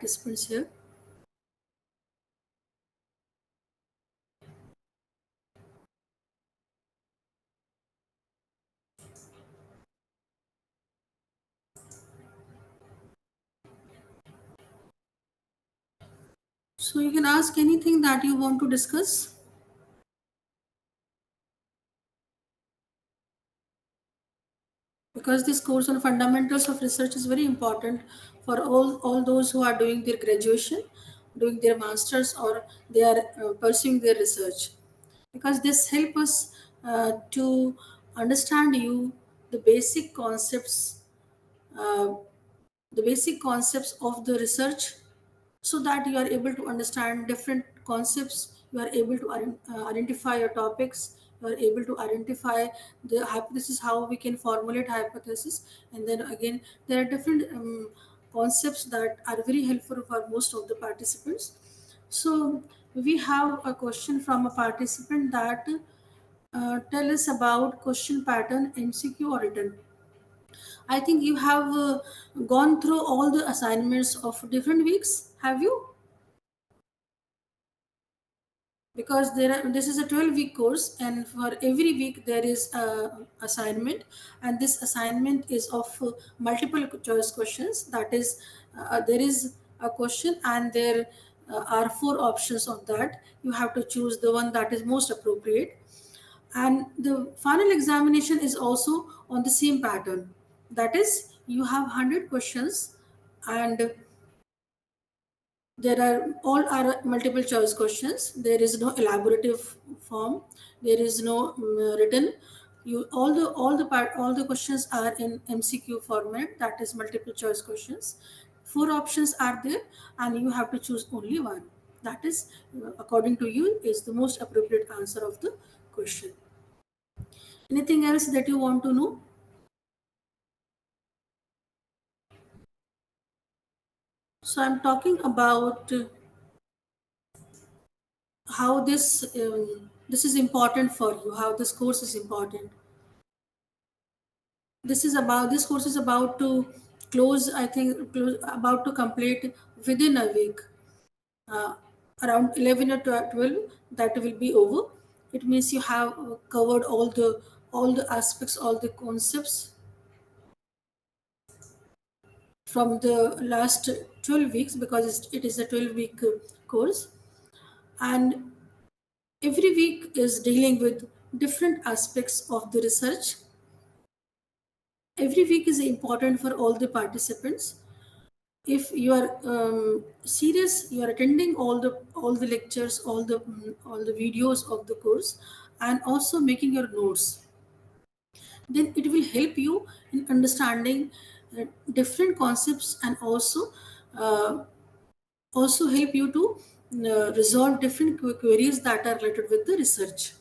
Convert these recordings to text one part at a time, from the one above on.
Participants here. So you can ask anything that you want to discuss, because this course on fundamentals of research is very important for all those who are doing their graduation, doing their masters, or they are pursuing their research. Because this help us to understand you the basic concepts, uh, the basic concepts of the research, so that you are able to understand different concepts, you are able to identify your topics, you are able to identify the hypothesis, how we can formulate hypothesis. And then again, there are different concepts that are very helpful for most of the participants. So we have a question from a participant that tell us about question pattern, MCQ or written. I think you have gone through all the assignments of different weeks, have you? Because this is a 12-week course, and for every week there is a assignment, and this assignment is of multiple choice questions. That is, there is a question, and there are four options of that. You have to choose the one that is most appropriate, and the final examination is also on the same pattern. That is, you have 100 questions, and there are all are multiple choice questions. There is no elaborative form. There is no written. You all the questions are in MCQ format. That is multiple choice questions. Four options are there, and you have to choose only one. That is, according to you, is the most appropriate answer of the question. Anything else that you want to know? So I'm talking about how this is important for you. How this course is important. This course is about to close, I think, about to complete within a week. uh, Around 11 or 12, that will be over. It means you have covered all the aspects, all the concepts from the last 12 weeks, because it is a 12-week course. And every week is dealing with different aspects of the research. Every week is important for all the participants. If you are serious, you are attending all the lectures, all the videos of the course, and also making your notes, then it will help you in understanding different concepts, and uh, also help you to resolve different queries that are related with the research.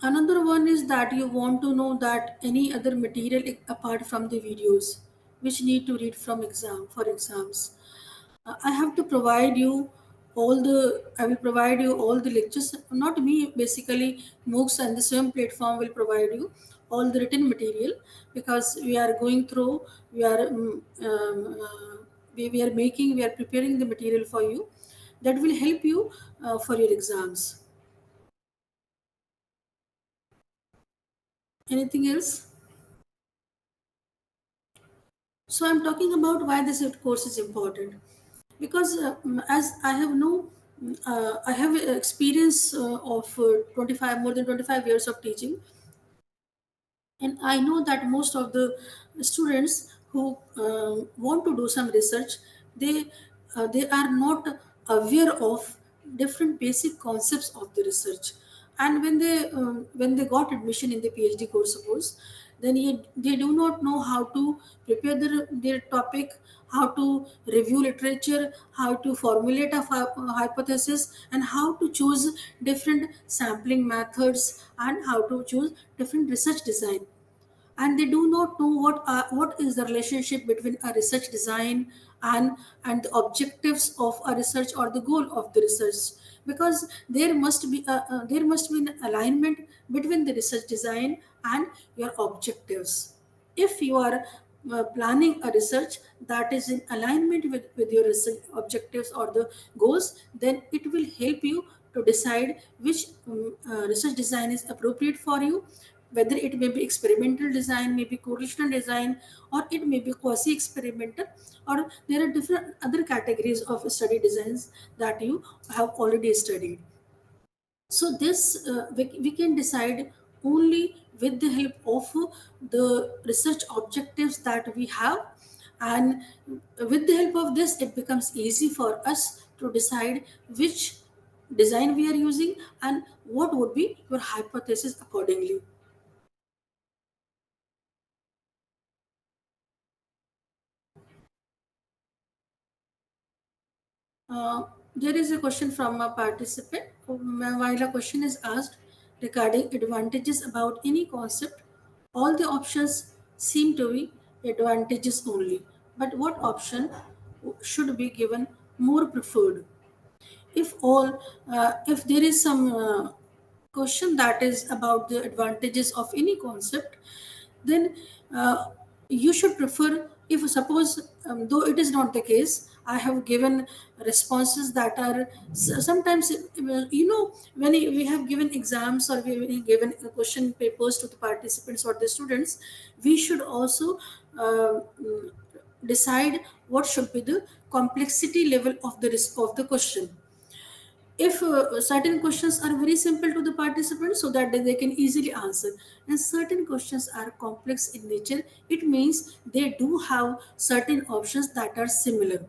Another one is that you want to know that any other material apart from the videos which need to read from exam for exams. I have to provide you I will provide you all the lectures. Not me, basically, MOOCs and the same platform will provide you all the written material, because we are going through, we are, we are making, we are preparing the material for you that will help you for your exams. Anything else? So I'm talking about why this course is important, because as I have I have experience of 25 more than 25 years of teaching, and I know that most of the students who want to do some research, they are not aware of different basic concepts of the research. And when they got admission in the PhD course, suppose, then they do not know how to prepare their topic, how to review literature, how to formulate a hypothesis, and how to choose different sampling methods, and how to choose different research design. And they do not know what is the relationship between a research design and the objectives of a research, or the goal of the research. Because there must be an alignment between the research design and your objectives. If you are planning a research that is in alignment with your research objectives or the goals, then it will help you to decide which research design is appropriate for you, whether it may be experimental design, maybe correlational design, or it may be quasi experimental, or there are different other categories of study designs that you have already studied. So this we can decide only with the help of the research objectives that we have, and with the help of this it becomes easy for us to decide which design we are using and what would be your hypothesis accordingly. Uh, there is a question from a participant. While a question is asked regarding advantages about any concept, all the options seem to be advantages only. But what option should be given more preferred? If there is some question that is about the advantages of any concept, then you should prefer, if suppose though it is not the case, I have given responses that are sometimes when we have given exams or we have given question papers to the participants or the students, we should also decide what should be the complexity level of the risk of the question. If certain questions are very simple to the participants so that they can easily answer, and certain questions are complex in nature, it means they do have certain options that are similar.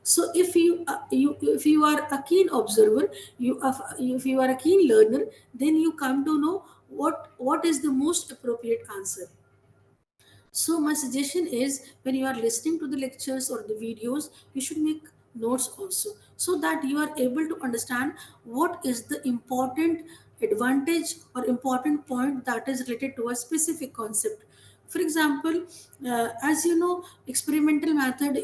So if you are a keen observer, if you are a keen learner, then you come to know what is the most appropriate answer. So my suggestion is, when you are listening to the lectures or the videos, you should make notes also, so that you are able to understand what is the important advantage or important point that is related to a specific concept. For example, as you know, experimental method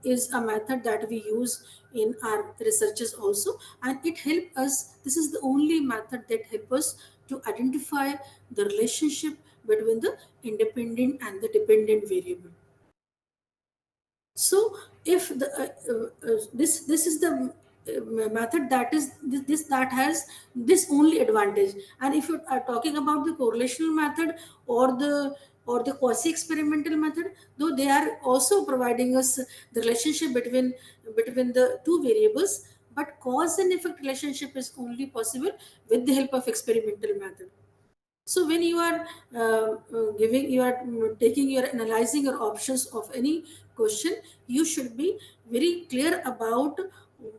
is a method that we use in our researches also, and it help us. This is the only method that help us to identify the relationship between the independent and the dependent variable. So if this is the method that is this that has this only advantage, and if you are talking about the correlational method or the quasi experimental method, though they are also providing us the relationship between the two variables, but cause and effect relationship is only possible with the help of experimental method. So when you are giving, you are taking your analyzing your options of any question, you should be very clear about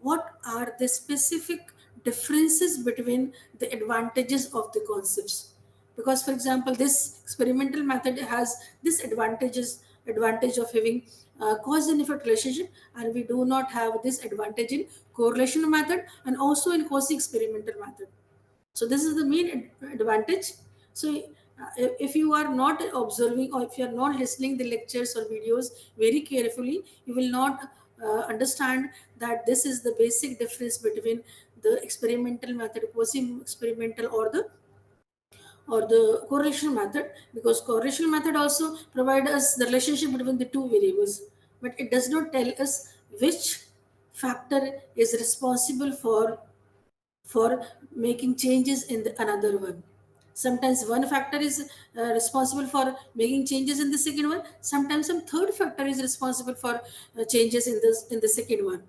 what are the specific differences between the advantages of the concepts. Because, for example, this experimental method has this advantage of having cause and effect relationship, and we do not have this advantage in correlation method and also in quasi experimental method. So this is the main advantage. So if you are not observing or if you are not listening the lectures or videos very carefully, you will not understand that this is the basic difference between the experimental method, quasi experimental, or the correlation method, because correlation method also provide us the relationship between the two variables, but it does not tell us which factor is responsible for making changes in the another one. Sometimes one factor is responsible for making changes in the second one. Sometimes some third factor is responsible for changes in the second one.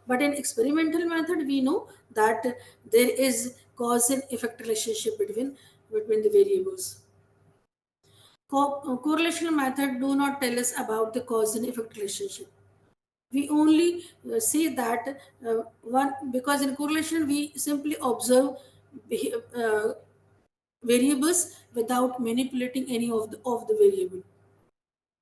But in experimental method, we know that there is cause and effect relationship between the variables. Correlational method do not tell us about the cause and effect relationship. We only say that one, because in correlation we simply observe uh, variables without manipulating any of the variable.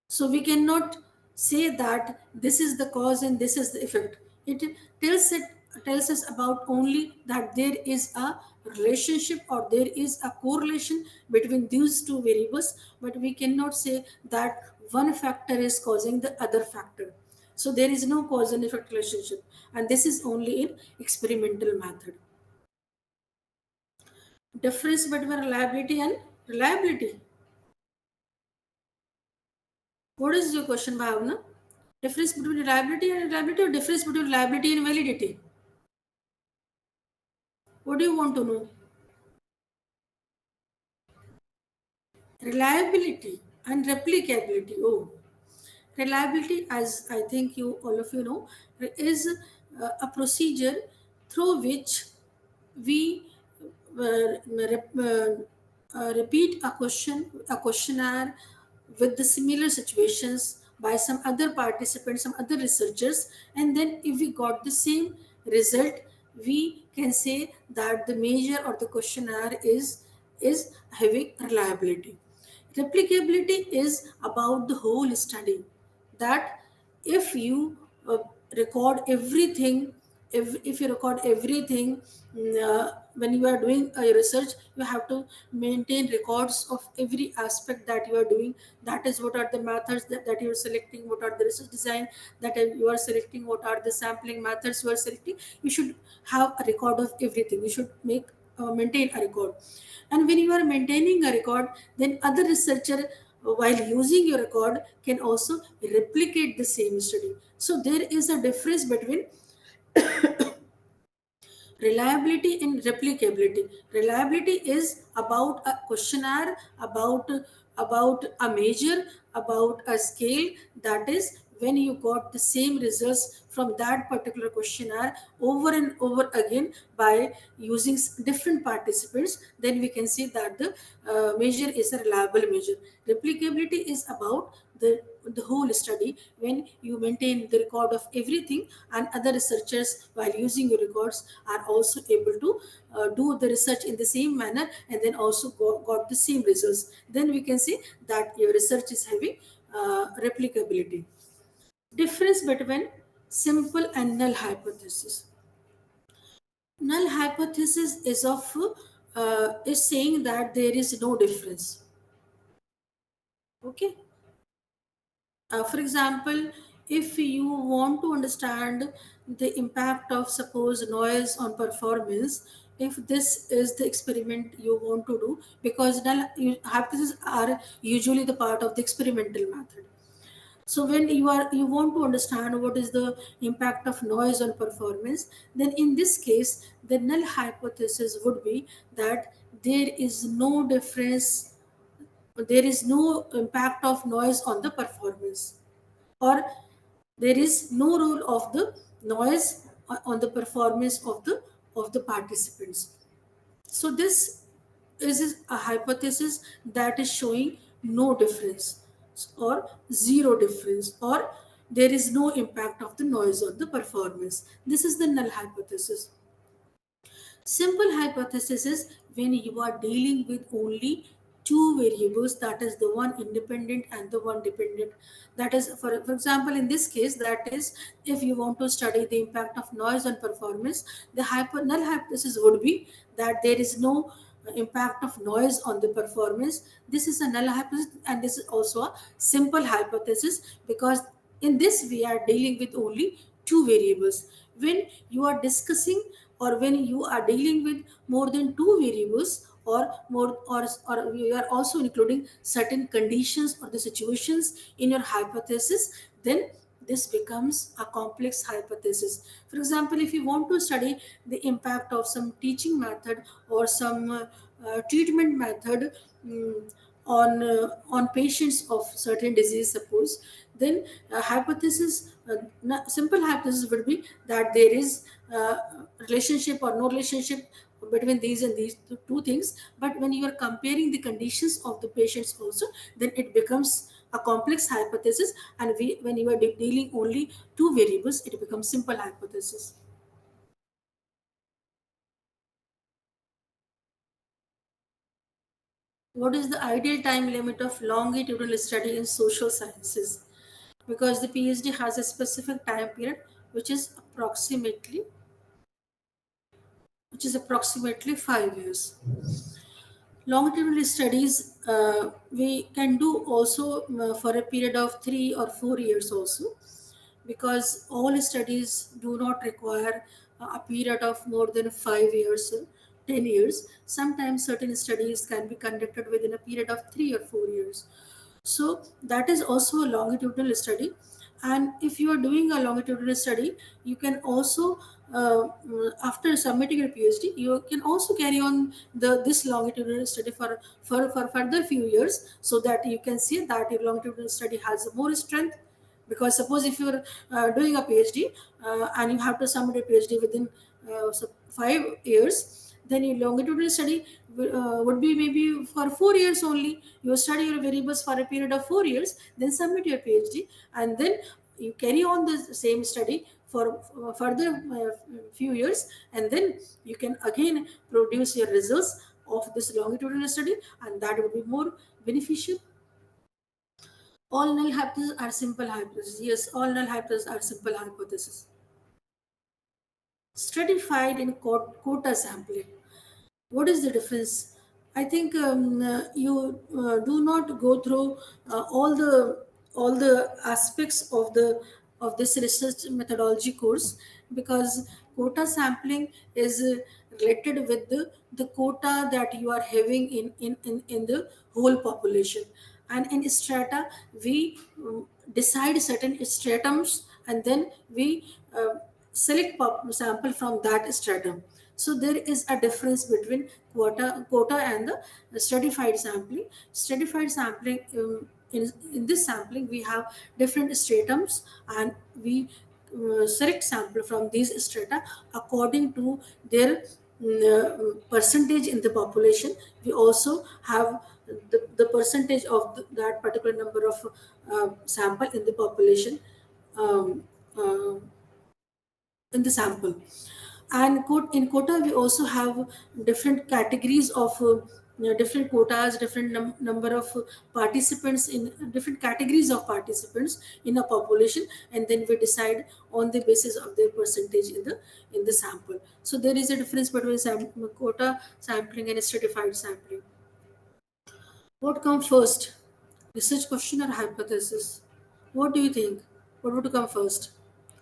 So we cannot say that this is the cause and this is the effect. It tells us about only that there is a relationship or there is a correlation between these two variables, but we cannot say that one factor is causing the other factor. So there is no cause and effect relationship, and this is only in experimental method. Difference between reliability and reliability. What is your question, Bhavna? Difference between reliability and reliability, or difference between reliability and validity? What do you want to know? Reliability and replicability. Oh, reliability, as I think you all of you know, is a procedure through which we repeat a questionnaire with the similar situations by some other participants, some other researchers, and then if we got the same result, we can say that the measure or the questionnaire is having reliability. Replicability is about the whole study, that if you record everything, if you record everything, when you are doing a research, you have to maintain records of every aspect that you are doing. That is, what are the methods that you are selecting, what are the research design that you are selecting, what are the sampling methods you are selecting. You should have a record of everything. You should maintain a record. And when you are maintaining a record, then other researcher, while using your record, can also replicate the same study. So there is a difference between reliability and replicability. Reliability is about a questionnaire, about a measure, about a scale. That is, when you got the same results from that particular questionnaire over and over again by using different participants, then we can see that the measure is a reliable measure. Replicability is about the whole study, when you maintain the record of everything, and other researchers, while using your records, are also able to do the research in the same manner, and then also got the same results. Then we can say that your research is having replicability. Difference between simple and null hypothesis. Null hypothesis is saying that there is no difference. Okay. For example, if you want to understand the impact of, suppose, noise on performance, if this is the experiment you want to do, because null hypotheses are usually the part of the experimental method. So when you want to understand what is the impact of noise on performance, then in this case, the null hypothesis would be that there is no difference, there is no impact of noise on the performance, or there is no role of the noise on the performance of the participants. So this is a hypothesis that is showing no difference, or zero difference, or there is no impact of the noise on the performance. This is the null hypothesis. Simple hypothesis is when you are dealing with only two variables, that is the one independent and the one dependent. That is, for example, in this case, that is, if you want to study the impact of noise on performance, the null hypothesis would be that there is no impact of noise on the performance. This is a null hypothesis, and this is also a simple hypothesis, because in this we are dealing with only two variables. When you are discussing, or when you are dealing with more than two variables, or more, or you are also including certain conditions or the situations in your hypothesis, then this becomes a complex hypothesis. For example, if you want to study the impact of some teaching method, or some treatment method, on patients of certain disease, suppose, then simple hypothesis would be that there is relationship or no relationship between these and these two things. But when you are comparing the conditions of the patients also, then it becomes a complex hypothesis, and when you are dealing only two variables, it becomes simple hypothesis. What is the ideal time limit of longitudinal study in social sciences? Because the PhD has a specific time period, which is approximately 5 years. Longitudinal studies we can do also for a period of 3 or 4 years also, because all studies do not require a period of more than 5 years, 10 years. Sometimes certain studies can be conducted within a period of 3 or 4 years. So that is also a longitudinal study. And if you are doing a longitudinal study, you can also, after submitting your PhD, you can also carry on this longitudinal study for further few years, so that you can see that your longitudinal study has more strength. Because suppose if you're doing a PhD, and you have to submit a PhD within 5 years, then your longitudinal study would be maybe for 4 years only. You study your variables for a period of 4 years, then submit your PhD, and then you carry on the same study for further few years, and then you can again produce your results of this longitudinal study, and that would be more beneficial. All null hypotheses are simple hypotheses. Yes, all null hypotheses are simple hypotheses. Stratified in quota sampling. What is the difference? I think you do not go through all the aspects of this research methodology course, because quota sampling is related with the quota that you are having in the whole population. And in strata, we decide certain stratums, and then we select sample from that stratum. So there is a difference between quota and the stratified sampling. Stratified sampling, in this sampling we have different stratums, and we select sample from these strata according to their percentage in the population. We also have the percentage of that particular number of sample in the population, um, uh, in the sample. And in quota we also have different categories of different quotas, different number of participants in different categories of participants in a population, and then we decide on the basis of their percentage in the sample. So there is a difference between quota sampling and stratified sampling. What comes first, research question or hypothesis? What do you think? What would come first,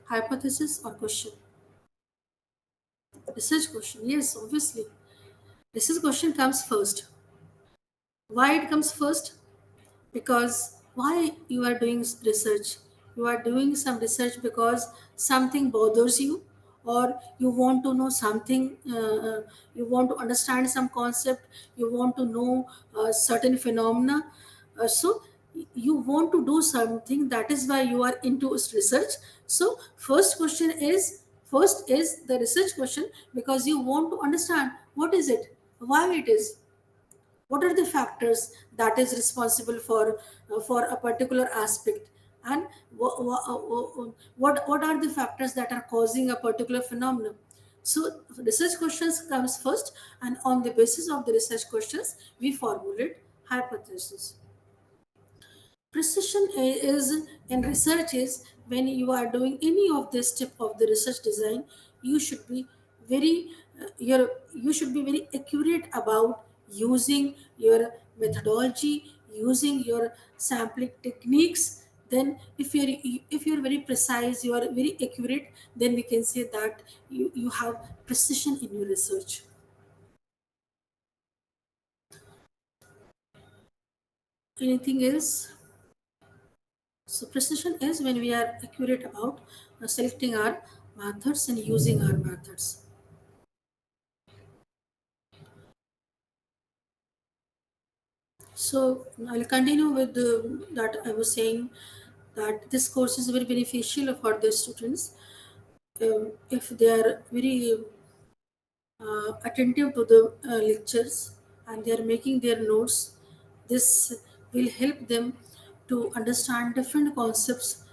hypothesis or question? Research question, yes, obviously. Research question comes first. Why it comes first? Because why you are doing research? You are doing some research because something bothers you, or you want to know something, you want to understand some concept, you want to know certain phenomena. So you want to do something, that is why you are into research. So first is the research question, because you want to understand what is it, why it is, what are the factors that is responsible for a particular aspect, and what are the factors that are causing a particular phenomenon. So research questions comes first, and on the basis of the research questions we formulate hypothesis. Precision is in research is when you are doing any of this step of the research design, you should be very you should be very accurate about using your methodology, using your sampling techniques. Then if you're very precise, you are very accurate, then we can say that you have precision in your research. Anything else? So precision is when we are accurate about selecting our methods and using our methods. So I'll continue with that I was saying, that this course is very beneficial for the students if they are very attentive to the lectures, and they are making their notes. This will help them to understand different concepts,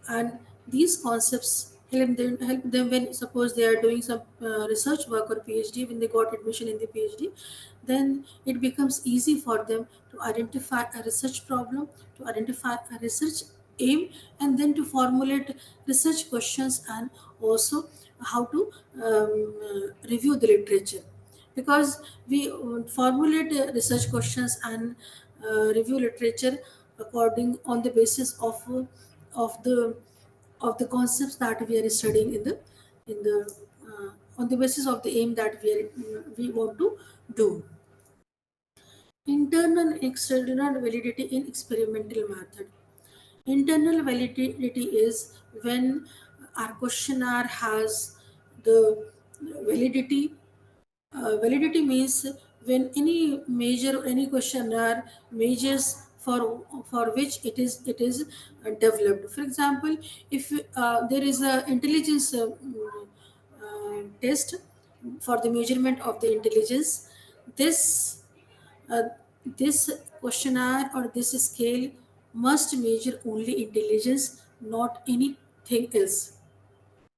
and these concepts help them when suppose they are doing some research work or PhD. When they got admission in the PhD, then it becomes easy for them to identify a research problem, to identify a research aim, and then to formulate research questions, and also how to review the literature. Because we formulate research questions and review literature according on the basis of the of the concepts that we are studying in the on the basis of the aim that we want to do. Internal and external validity in experimental method. Internal validity is when our questionnaire has the validity. Validity means when any measure, any questionnaire measures for which it is developed. For example, if there is a intelligence test for the measurement of the intelligence, this uh, this questionnaire or this scale must measure only intelligence, not anything else,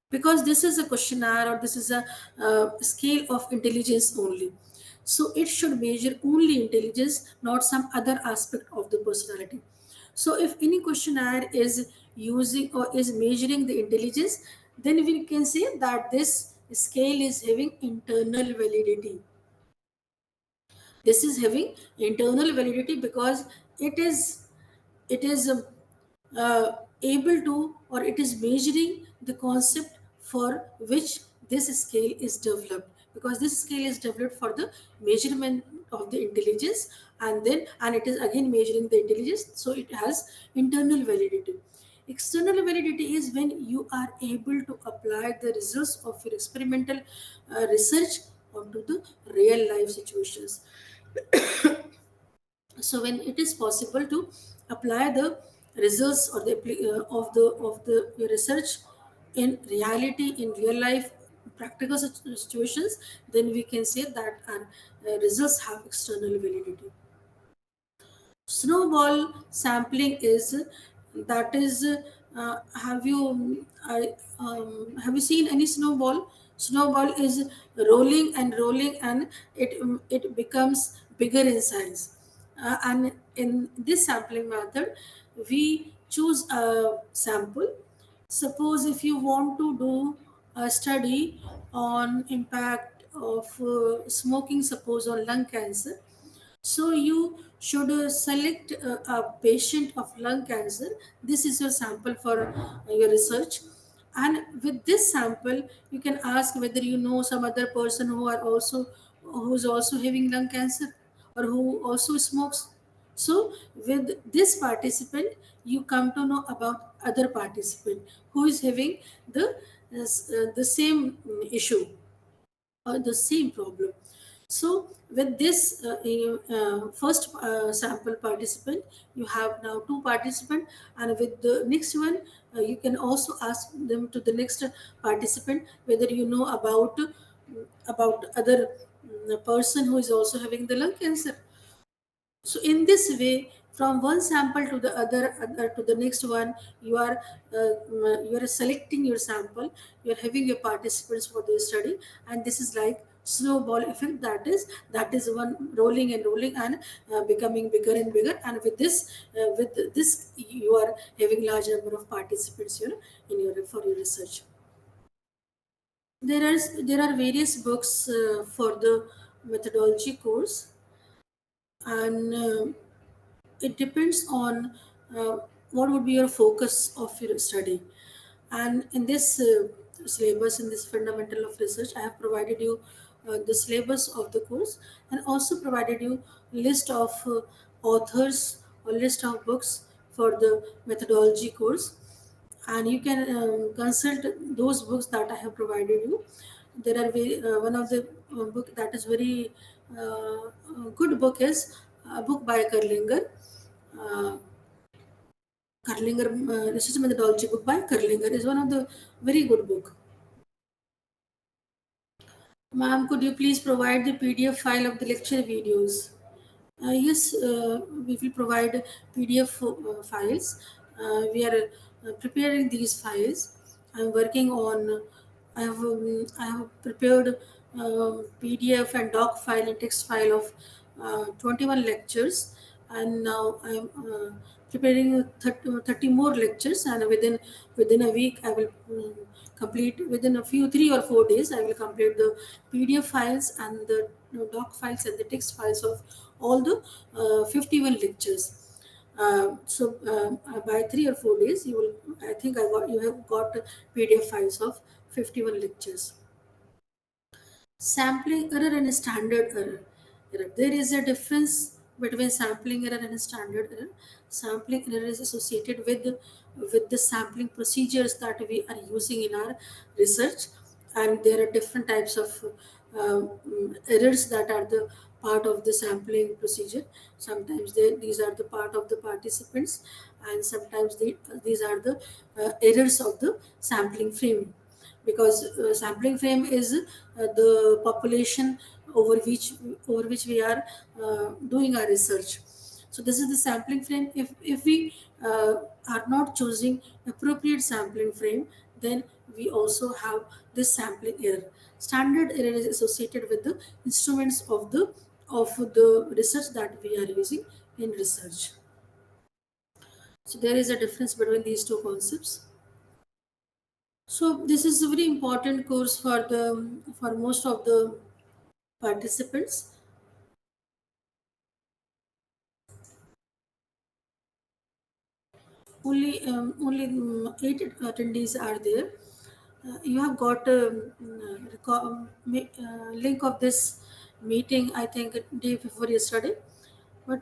because this is a questionnaire or this is a scale of intelligence only. So it should measure only intelligence, not some other aspect of the personality. So if any questionnaire is using or is measuring the intelligence, then we can say that this scale is having internal validity. This is having internal validity because it is able to, or it is measuring the concept for which this scale is developed, because this scale is developed for the measurement of the intelligence, and it is again measuring the intelligence, so it has internal validity. External validity is when you are able to apply the results of your experimental research onto the real life situations. So when it is possible to apply the results or of the research in reality, in real life practical situations, then we can say that our results have external validity. Snowball sampling is, that is, have you seen any snowball? Snowball is rolling and rolling, and it becomes bigger in size. And in this sampling method, we choose a sample. Suppose if you want to do a study on impact of smoking, suppose on lung cancer, so you should select a patient of lung cancer. This is your sample for your research. And with this sample, you can ask whether you know some other person who is also having lung cancer, or who also smokes. So with this participant, you come to know about other participant who is having the same issue or the same problem. So with this first sample participant, you have now two participants, and with the next one, you can also ask them to the next participant whether you know about other person who is also having the lung cancer. So in this way, from one sample to the other to the next one, you are selecting your sample, you are having your participants for the study, and this is like snowball effect. That is one rolling and rolling and becoming bigger and bigger. And with this, you are having large number of participants, in your for your research. There are various books for the methodology course, and it depends on uh, what would be your focus of your study. And in this syllabus, in this fundamental of research, I have provided you the syllabus of the course, and also provided you list of authors or list of books for the methodology course, and you can consult those books that I have provided you. There are one of the book that is very good book is a book by Kerlinger. Uh, Kerlinger Research Methodology book by Kerlinger is one of the very good book. Ma'am, could you please provide the PDF file of the lecture videos? Yes, we will provide PDF files. We are preparing these files. I'm working on. I have prepared PDF and doc file and text file of 21 lectures, and now I'm preparing 30 more lectures. And within a week, I will complete, within a few 3 or 4 days, I will complete the PDF files and the doc files and the text files of all the 51 lectures. By 3 or 4 days, you will. I think you have got PDF files of 51 lectures. Sampling error and standard error. There is a difference between sampling error and standard error. Sampling error is associated with the sampling procedures that we are using in our research, and there are different types of errors that are the part of the sampling procedure. Sometimes these are the part of the participants, and sometimes these are the errors of the sampling frame, because sampling frame is the population over which we are doing our research. So this is the sampling frame. If we are not choosing appropriate sampling frame, then we also have this sampling error. Standard error is associated with the instruments of the research that we are using in research. So there is a difference between these two concepts. So this is a very important course for most of the participants. Only 8 attendees are there. You have got a link of this meeting, I think, a day before yesterday. But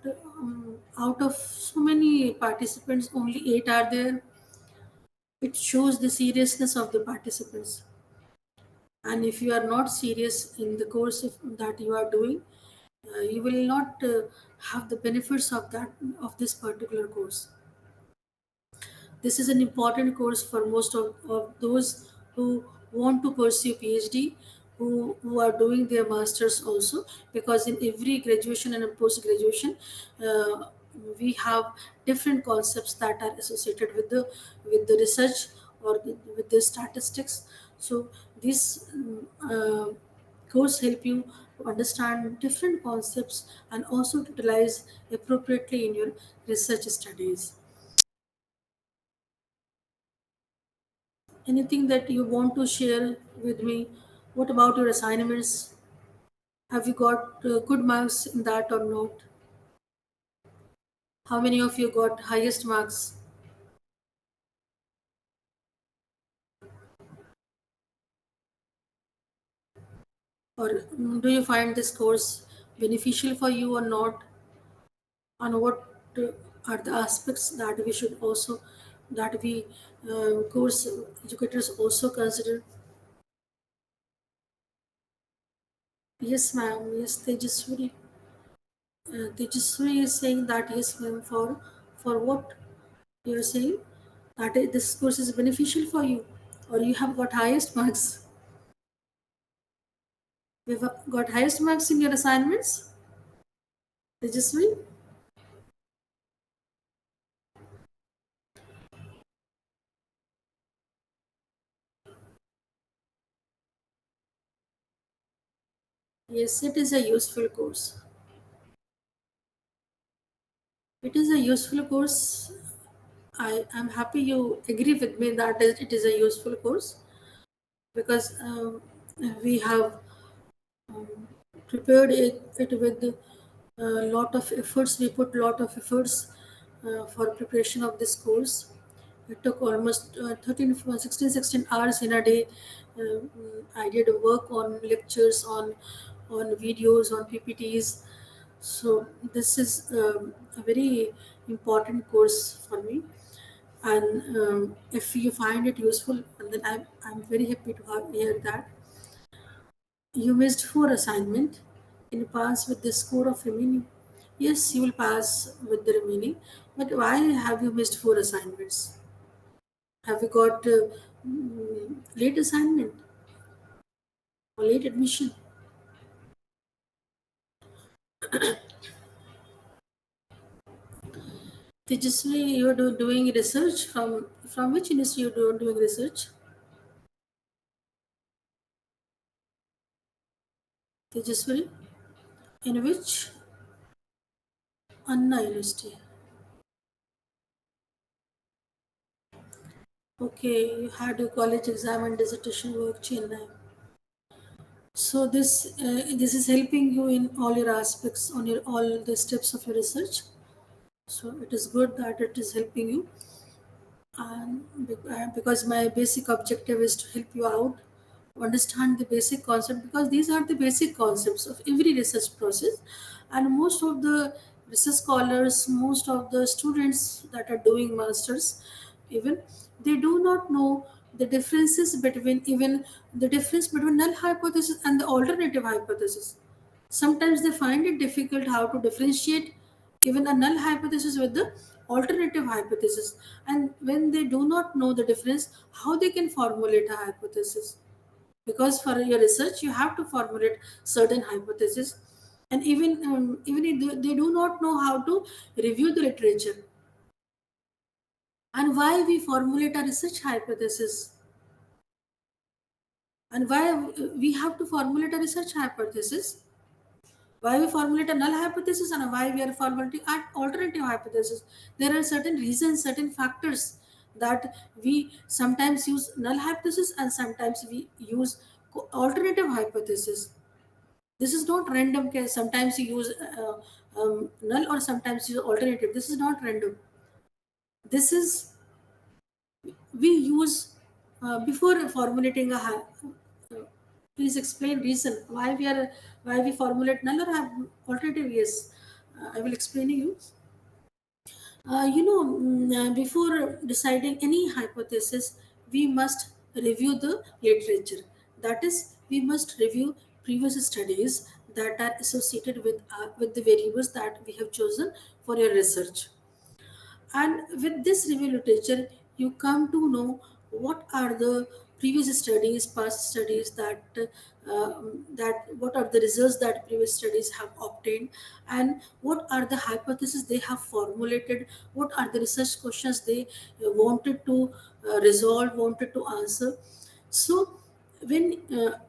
out of so many participants, only 8 are there. It shows the seriousness of the participants. And if you are not serious in the course that you are doing, you will not have the benefits of this particular course. This is an important course for most of those who want to pursue PhD, who are doing their masters also, because in every graduation and post graduation, uh, we have different concepts that are associated with the research or with the statistics. So this course help you to understand different concepts and also to utilize appropriately in your research studies. Anything that you want to share with me? What about your assignments? Have you got good marks in that or not? How many of you got highest marks? Or do you find this course beneficial for you or not? And what uh, are the aspects that we should also, that we course educators also consider? Yes, ma'am. Yes, Tejaswari. Tejaswari is saying that yes, ma'am. For what you are saying? That this course is beneficial for you, or you have got highest marks. You've got highest marks in your assignments. Tejasvi? Yes, it is a useful course. It is a useful course. I am happy you agree with me that it is a useful course, because we have prepared it with a lot of efforts. We put lot of efforts for preparation of this course. It took almost 16 hours in a day. I did work on lectures, on videos, on PPTs. So this is a very important course for me. And if you find it useful, then I'm very happy to hear that. You missed 4 assignment. Can you pass with the score of remaining? Yes, you will pass with the remaining. But why have you missed 4 assignments? Have you got late assignment or late admission? Tejasvi, you're doing research from which industry you're doing research? Tejasvi, in which Anna University? Okay, you had your college exam and dissertation work, Chennai. So this is helping you in all your aspects on your all the steps of your research. So it is good that it is helping you, and because my basic objective is to help you out, understand the basic concept, because these are the basic concepts of every research process, and most of the research scholars, most of the students that are doing masters, even they do not know the differences between even the difference between null hypothesis and the alternative hypothesis. Sometimes they find it difficult how to differentiate even a null hypothesis with the alternative hypothesis. And when they do not know the difference, how they can formulate a hypothesis? Because for your research, you have to formulate certain hypotheses, and even if they do not know how to review the literature. And why we formulate a research hypothesis, and why we have to formulate a research hypothesis, why we formulate a null hypothesis, and why we are formulating an alternative hypothesis. There are certain reasons, certain factors that we sometimes use null hypothesis and sometimes we use alternative hypothesis. This is not random case. Sometimes you use null or sometimes you use alternative. This is not random. This is we use before formulating a please explain reason why we formulate null or have alternative. Yes, I will explain you. Before deciding any hypothesis, we must review the literature. That is, we must review previous studies that are associated with the variables that we have chosen for your research. And with this review literature, you come to know what are the previous studies, past studies that what are the results that previous studies have obtained, and what are the hypotheses they have formulated, what are the research questions they wanted to resolve, wanted to answer. So when uh,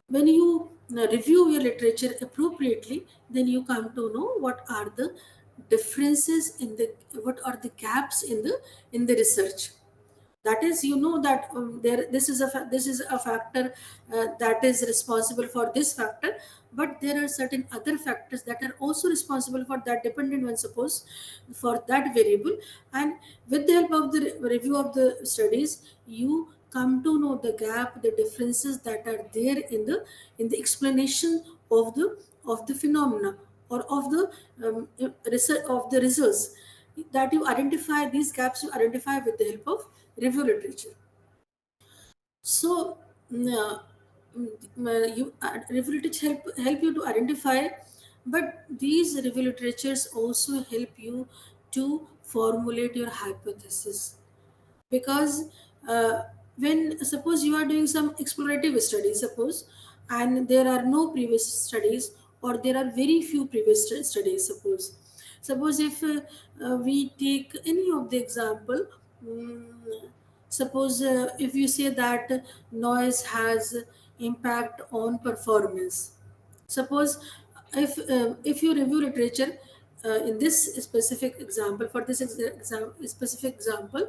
when you review your literature appropriately, then you come to know what are the differences in the what are the gaps in the research. That is, you know that there this is a factor that is responsible for this factor, but there are certain other factors that are also responsible for that dependent one, suppose, for that variable. And with the help of the review of the studies, you come to know the gap, the differences that are there in the explanation of the phenomena or of the research of the results, that you identify these gaps, you identify with the help of review literature. So you review literature help you to identify, but these review literatures also help you to formulate your hypothesis. Because when suppose you are doing some explorative studies, suppose, and there are no previous studies, or there are very few previous studies, suppose if we take any of the example, suppose if you say that noise has impact on performance. Suppose if you review literature in this specific example, for this specific example,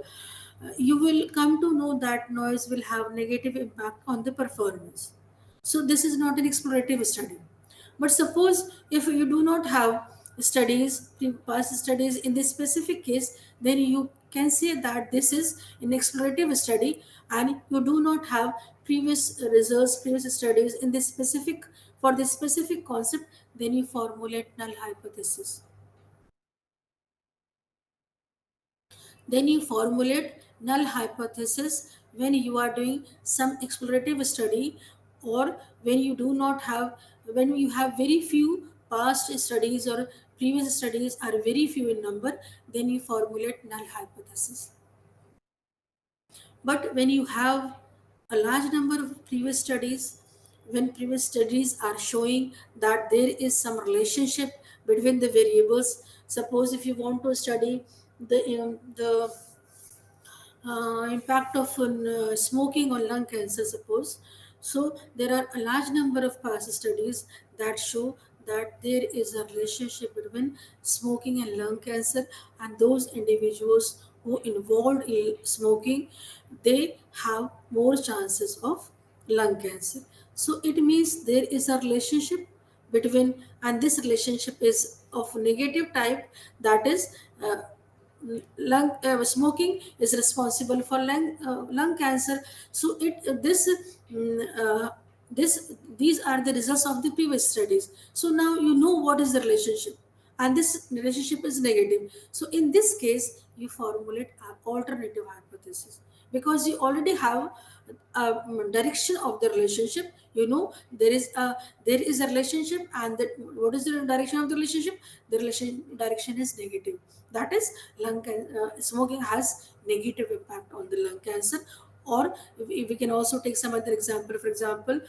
you will come to know that noise will have negative impact on the performance. So this is not an explorative study. But suppose if you do not have past studies in this specific case, then you can say that this is an explorative study, and you do not have previous results, previous studies in this specific for this specific concept. Then you formulate null hypothesis. Then you formulate null hypothesis when you are doing some explorative study, or when you do not have, when you have very few past studies or previous studies are very few in number, then you formulate null hypothesis. But when you have a large number of previous studies, when previous studies are showing that there is some relationship between the variables, suppose if you want to study the impact of smoking on lung cancer, suppose. So there are a large number of past studies that show that there is a relationship between smoking and lung cancer, and those individuals who involved in smoking, they have more chances of lung cancer. So it means there is a relationship between, and this relationship is of negative type, that is lung smoking is responsible for lung cancer. So this these are the results of the previous studies. So now you know what is the relationship. and this relationship is negative. So in this case, you formulate an alternative hypothesis, because you already have a direction of the relationship. You know there is a relationship, and that what is the direction of the relationship? The relation direction is negative. That is, smoking has negative impact on the lung cancer. Or we can also take some other example. For example,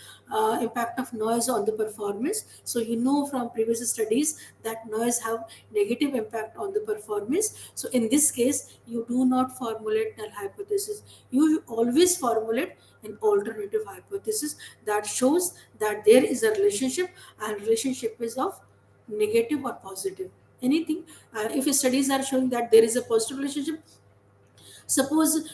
impact of noise on the performance. So you know from previous studies that noise have negative impact on the performance. So in this case, you do not formulate null hypothesis. You always formulate an alternative hypothesis that shows that there is a relationship, and relationship is of negative or positive. Anything, if studies are showing that there is a positive relationship, suppose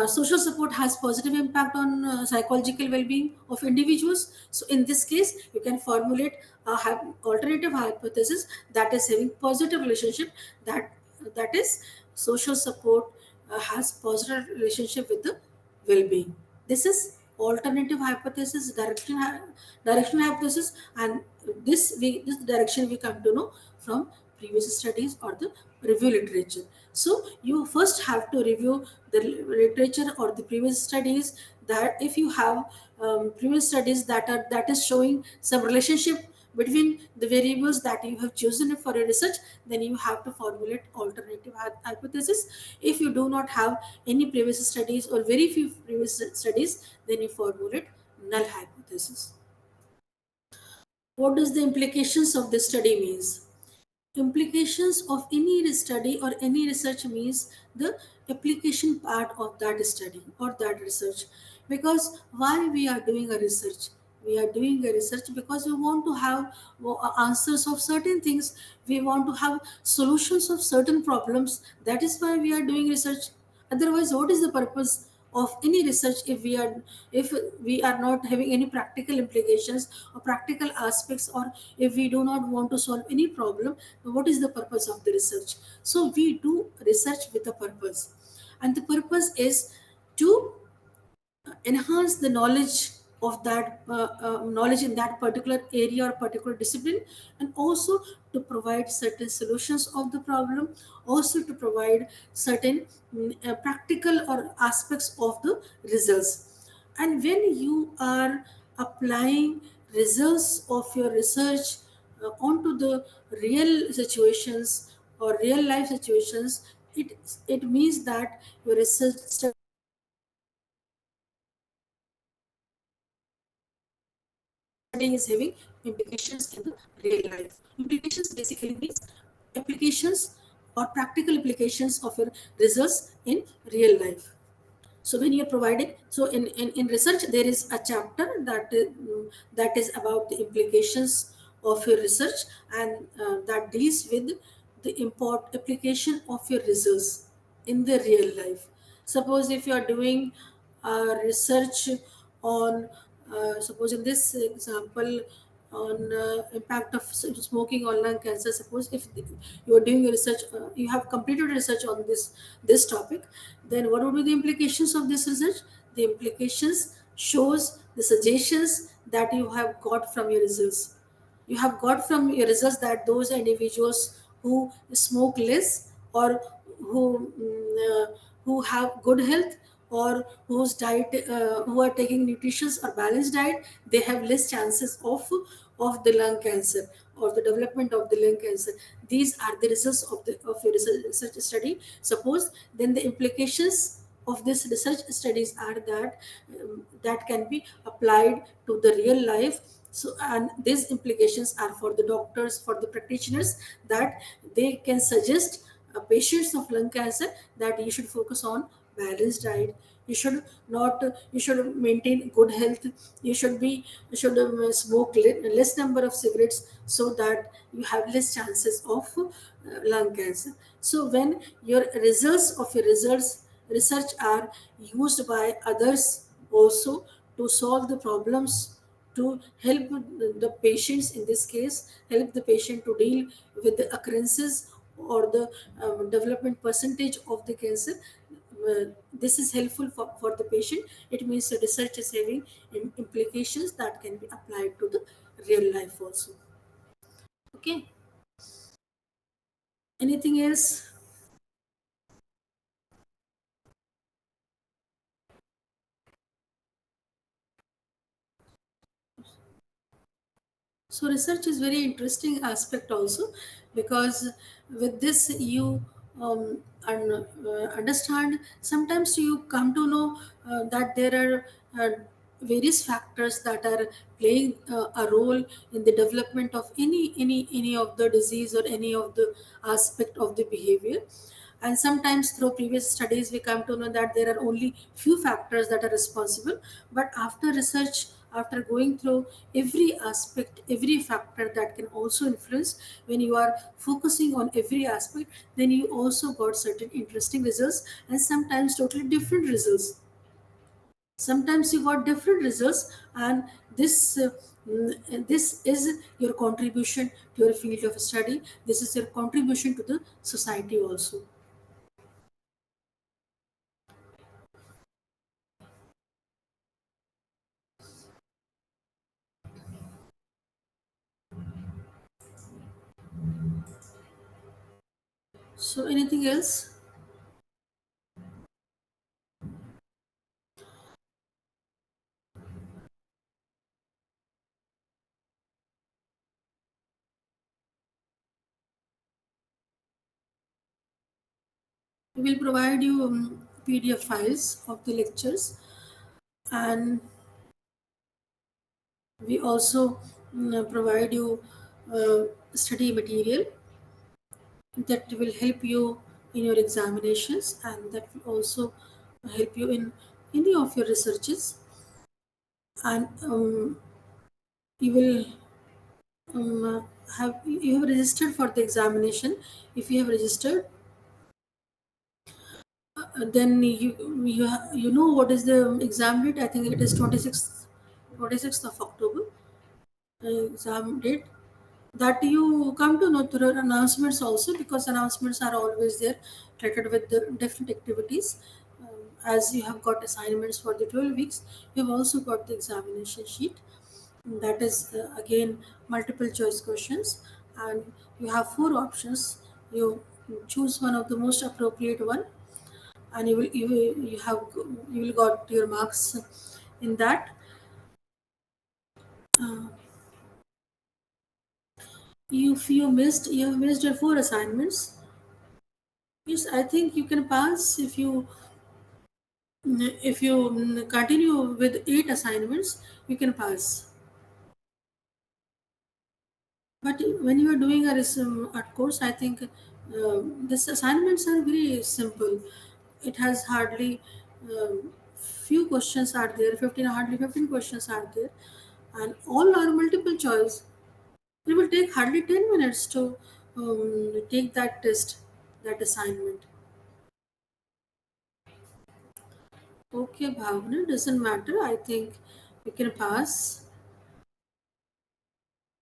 social support has positive impact on psychological well-being of individuals. So in this case, you can formulate a alternative hypothesis that is having positive relationship, that that is, social support has positive relationship with the well-being. This is alternative hypothesis, direction hypothesis. And this direction we come to know from previous studies or the review literature. So you first have to review the literature or the previous studies. That if you have previous studies that is showing some relationship between the variables that you have chosen for a research, then you have to formulate alternative hypothesis. If you do not have any previous studies or very few previous studies, then you formulate null hypothesis. What does the implications of this study means? Implications of any study or any research means the application part of that study or that research. Because why we are doing a research? We are doing a research because we want to have answers of certain things. We want to have solutions of certain problems. That is why we are doing research. Otherwise, what is the purpose of any research if we are not having any practical implications or practical aspects, or if we do not want to solve any problem? What is the purpose of the research? So we do research with a purpose, and the purpose is to enhance the knowledge of that knowledge in that particular area or particular discipline, and also to provide certain solutions of the problem, also to provide certain practical or aspects of the results. And when you are applying results of your research onto the real situations or real life situations, it means that your research study is having implications in the real life. Implications basically means applications or practical implications of your results in real life. So when you're providing, so in research there is a chapter that is about the implications of your research, and that deals with the import application of your results in the real life. Suppose if you are doing research on suppose in this example on impact of smoking on lung cancer. Suppose if you are doing a research, you have completed research on this topic, then what would be the implications of this research? The implications shows the suggestions that you have got from your results. You have got from your results that those individuals who smoke less, or who have good health, or whose diet who are taking nutritious or balanced diet, they have less chances of the lung cancer or the development of the lung cancer. These are the results of your research study. Suppose then the implications of this research studies are that that can be applied to the real life. So, and these implications are for the doctors, for the practitioners, that they can suggest patients of lung cancer that you should focus on balanced diet. You should not you should maintain good health. You should smoke less number of cigarettes, so that you have less chances of lung cancer. So when your results of your results research are used by others also to solve the problems, to help the patients, in this case help the patient to deal with the occurrences or the development percentage of the cancer, this is helpful for the patient. It means the research is having implications that can be applied to the real life also. Okay. Anything else? So research is very interesting aspect also, because with this you understand. Sometimes you come to know that there are various factors that are playing a role in the development of any of the disease or any of the aspect of the behavior. And sometimes through previous studies we come to know that there are only few factors that are responsible. But after research, after going through every aspect, every factor that can also influence, when you are focusing on every aspect, then you also got certain interesting results, and sometimes totally different results. Sometimes you got different results, and this is your contribution to your field of study. This is your contribution to the society also. So anything else? We will provide you PDF files of the lectures, and we also provide you study material that will help you in your examinations, and that will also help you in any of your researches. And you will have you have registered for the examination. If you have registered, then you know what is the exam date. I think it is 26th of October, exam date. That you come to know through announcements also, because announcements are always there related with the different activities. As you have got assignments for the 12 weeks, you have also got the examination sheet. That is again multiple choice questions, and you have four options. You choose one of the most appropriate one, and you will got your marks in that. uh, if you have missed your four assignments, yes, I think you can pass if you continue with eight assignments, you can pass. But when you are doing a course, I think these assignments are very simple. It has hardly few questions are there, 15, hardly 15 questions are there, and all are multiple choice. It will take hardly 10 minutes to take that test, that assignment. Okay, Bhavna, doesn't matter. I think you can pass.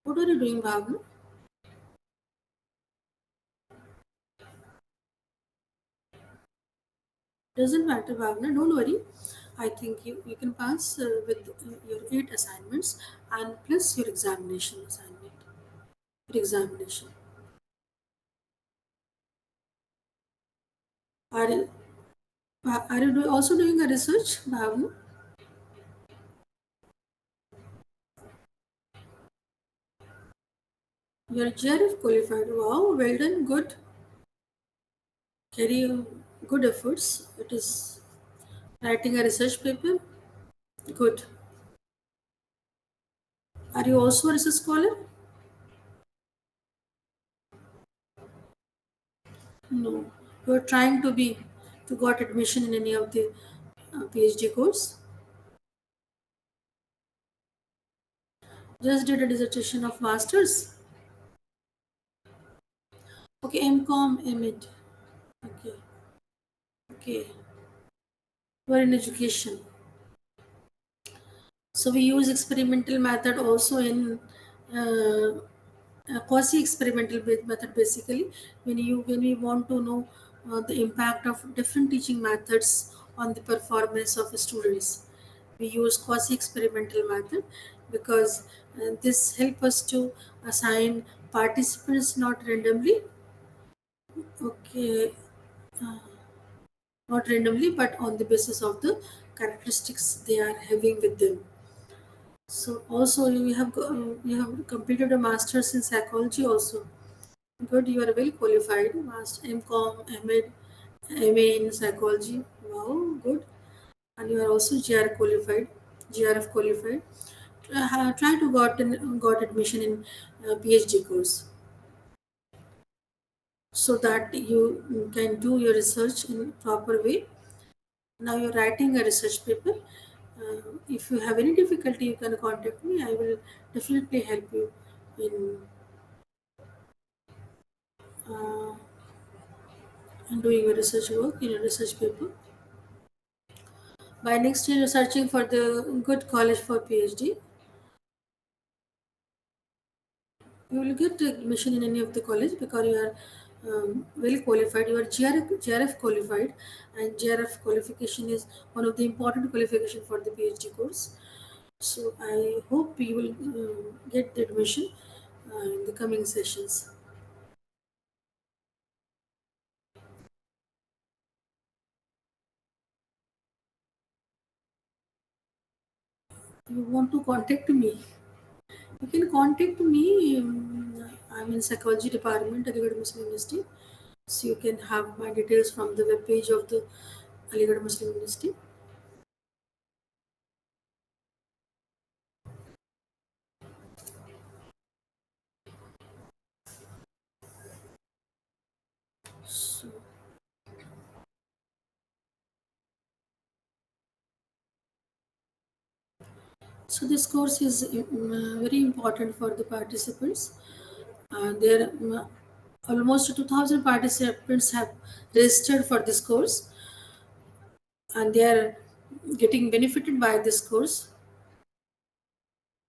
What are you doing, Bhavna? Doesn't matter, Bhavna. Don't worry. I think you can pass with your eight assignments and plus your examination assignment. Your examination. Are, are you also doing a research, Bhavna? You are JRF qualified. Wow, well done. Good. Very good efforts. It is writing a research paper. Good. Are you also a research scholar? No. You are trying to got admission in any of the PhD course. Just did a dissertation of masters. Okay, MCom, MID. Okay, okay. We're in education. So we use experimental method also in quasi experimental method, basically when we want to know the impact of different teaching methods on the performance of students. We use quasi experimental method because this help us to assign participants not randomly, Okay, not randomly, but on the basis of the characteristics they are having with them. So also you have completed a master's in psychology also. Good, you are well qualified. Master MCom, MA, MA in psychology. Wow, good. And you are also GR qualified, GRF qualified. Try to got admission in PhD course so that you can do your research in proper way. Now you're writing a research paper. If you have any difficulty, you can contact me. I will definitely help you uh, in doing your research work in a research paper. By next year, you're searching for the good college for PhD. You will get admission in any of the college because you are well qualified. You are GRF qualified, and GRF qualification is one of the important qualification for the PhD course. So I hope you will get the admission in the coming sessions. You want to contact me? You can contact me. I'm in psychology department at Aligarh Muslim University. So you can have my details from the web page of the Aligarh Muslim University. So, so this course is very important for the participants. There almost 2,000 participants have registered for this course, and they are getting benefited by this course.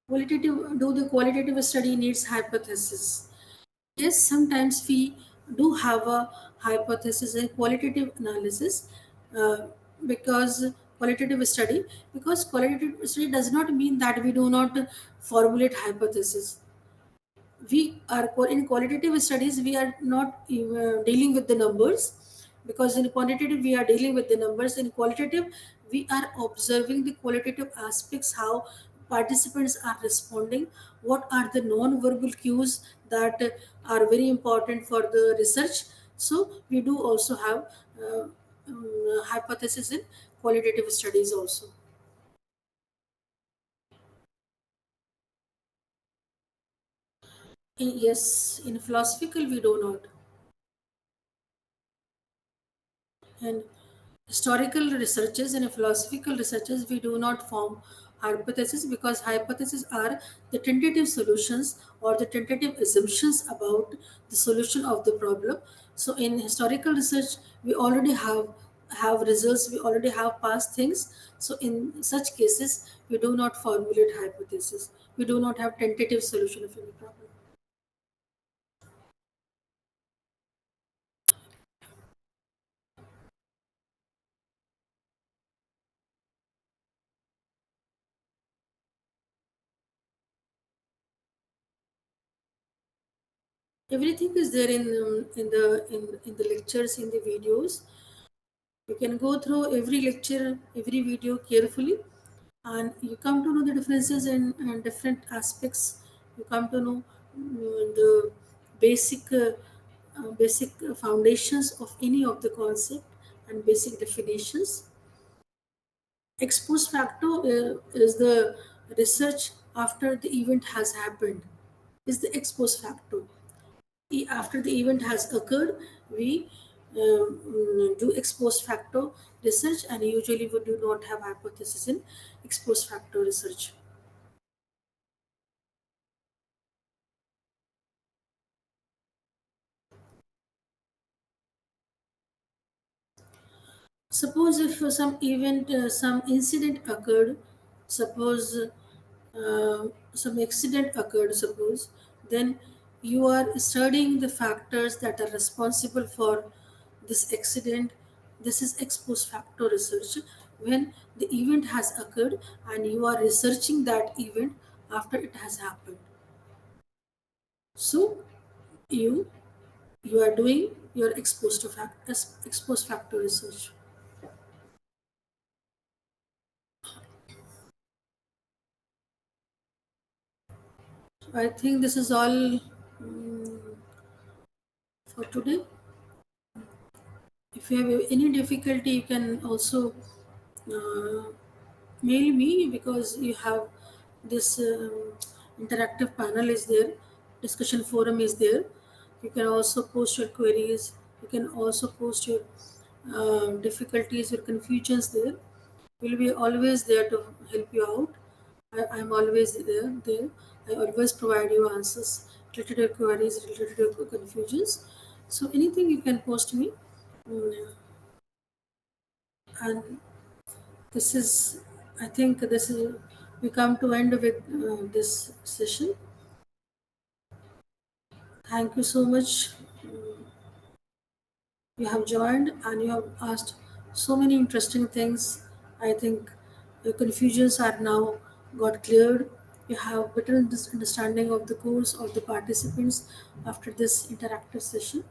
Qualitative, do the qualitative study needs hypothesis? Yes, sometimes we do have a hypothesis and qualitative analysis uh, because qualitative study does not mean that we do not formulate hypothesis. We are in qualitative studies we are not dealing with the numbers, because in quantitative we are dealing with the numbers. In qualitative we are observing the qualitative aspects, how participants are responding, what are the non-verbal cues that are very important for the research. So we do also have hypothesis in qualitative studies also. Yes, in philosophical we do not. And historical researches and philosophical researches, we do not form hypotheses, because hypotheses are the tentative solutions or the tentative assumptions about the solution of the problem. So in historical research, we already have results, we already have past things. So in such cases, we do not formulate hypotheses. We do not have tentative solution of any problem. Everything is there in the lectures, in the videos. You can go through every lecture, every video carefully, and you come to know the differences and different aspects. You come to know the basic basic foundations of any of the concept and basic definitions. Ex post facto is the research after the event has happened. Is the ex post facto. After the event has occurred, we do ex post facto research, and usually we do not have hypothesis in ex post facto research. Suppose if some incident occurred, suppose some accident occurred, suppose, then you are studying the factors that are responsible for this accident. This is ex post facto research, when the event has occurred and you are researching that event after it has happened. So you you are doing your exposed factor research. I think this is all for today. If you have any difficulty, you can also uh, mail me, because you have this interactive panel is there, discussion forum is there. You can also post your queries. You can also post your difficulties or confusions there. We'll be always there to help you out. I'm always there. I always provide you answers related to your queries, related to your confusions. So anything you can post me. Mm, and this is, I think this is, we come to end with this session. Thank you so much. You have joined and you have asked so many interesting things. I think your confusions are now got cleared. You have better understanding of the course of the participants after this interactive session.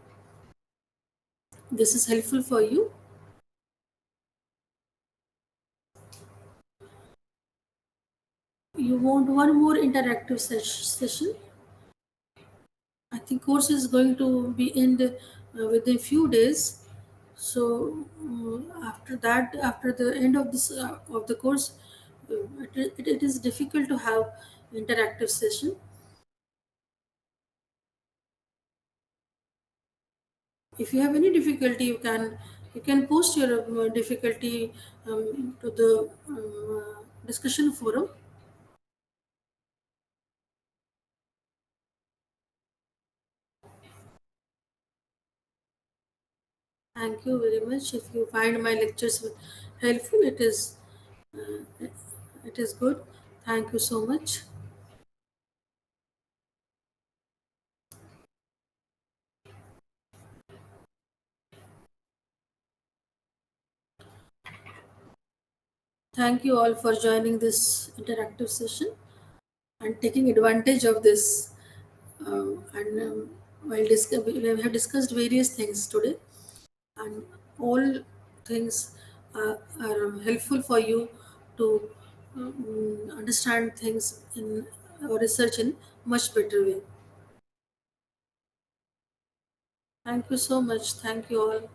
This is helpful for you. You want one more interactive session? I think course is going to be end within few days. So after that, after the end of this of the course, it is difficult to have interactive session. If you have any difficulty, you can post your difficulty to the discussion forum. Thank you very much. If you find my lectures helpful, uh, it is good. Thank you so much. Thank you all for joining this interactive session and taking advantage of this. And we have discussed various things today, and all things are helpful for you to understand things in research in much better way. Thank you so much. Thank you all.